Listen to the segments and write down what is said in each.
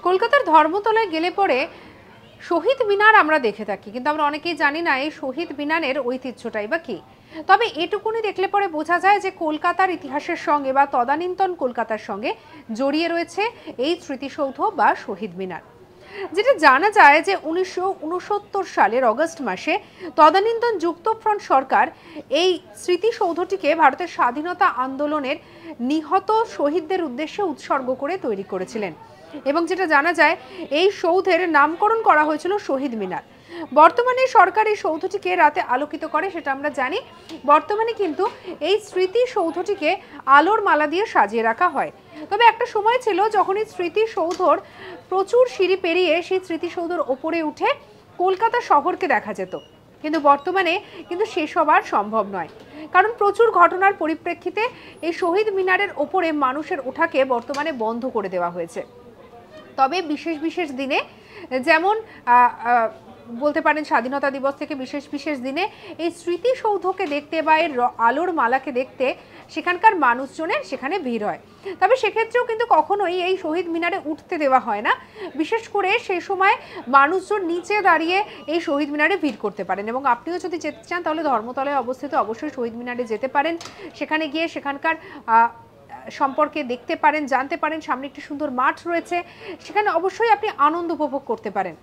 কলকাতার ধর্মতলায় গেলে পরে শহীদ মিনার আমরা দেখে থাকি, কিন্তু আমরা অনেকেই জানি না এই শহীদ মিনারের ঐতিহ্যটাই বা কি। তবে এটুকুনি দেখলে পরে বোঝা যায় যে কলকাতার ইতিহাসের সঙ্গে বা তদানীন্তন কলকাতার সঙ্গে জড়িয়ে রয়েছে এই স্মৃতিসৌধ বা শহীদ মিনার। যেটা জানা যায় যে 1969 সালের অগস্ট মাসে তদানীন্তন যুক্তফ্রন্ট সরকার এই স্মৃতিসৌধটিকে ভারতের স্বাধীনতা আন্দোলনের নিহত শহীদদের উদ্দেশ্যে উৎসর্গ করে তৈরি করেছিলেন এবং যেটা জানা যায় এই সৌধের নামকরণ করা হয়েছিল শহীদ মিনার। বর্তমানে সরকার এই সৌধটিকে রাতে আলোকিত করে সেটা আমরা জানি। বর্তমানে কিন্তু এই স্মৃতিসৌধটিকে আলোর মালা দিয়ে সাজিয়ে রাখা হয়। তবে একটা সময় ছিল যখন এই স্মৃতিসৌধর প্রচুর সিঁড়ি পেরিয়ে সেই স্মৃতিসৌধর ওপরে উঠে কলকাতা শহরকে দেখা যেত, কিন্তু বর্তমানে কিন্তু সেসব আর সম্ভব নয়, কারণ প্রচুর ঘটনার পরিপ্রেক্ষিতে এই শহীদ মিনারের ওপরে মানুষের ওঠাকে বর্তমানে বন্ধ করে দেওয়া হয়েছে। তবে বিশেষ বিশেষ দিনে, যেমন বলতে পারেন স্বাধীনতা দিবস থেকে বিশেষ বিশেষ দিনে এই স্মৃতিসৌধকে দেখতে বা এর আলোর মালাকে দেখতে সেখানকার মানুষজনের সেখানে ভিড় হয়। তবে সেক্ষেত্রেও কিন্তু কখনোই এই শহীদ মিনারে উঠতে দেওয়া হয় না। বিশেষ করে সেই সময় মানুষজন নিচে দাঁড়িয়ে এই শহীদ মিনারে ভিড় করতে পারেন, এবং আপনিও যদি যেতে চান তাহলে ধর্মতলায় অবস্থিত অবশ্যই শহীদ মিনারে যেতে পারেন। সেখানে গিয়ে সেখানকার সম্পর্কে দেখতে পারেন, জানতে পারেন। সামনে একটি সুন্দর মাঠ রয়েছে, সেখানে অবশ্যই আপনি আনন্দ উপভোগ করতে পারেন।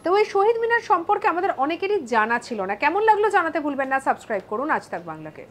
তো এই শহীদ মিনার সম্পর্কে আমাদের অনেকেরই জানা ছিল না। কেমন লাগলো জানাতে ভুলবেন না। সাবস্ক্রাইব করুন আজ তাক বাংলাকে।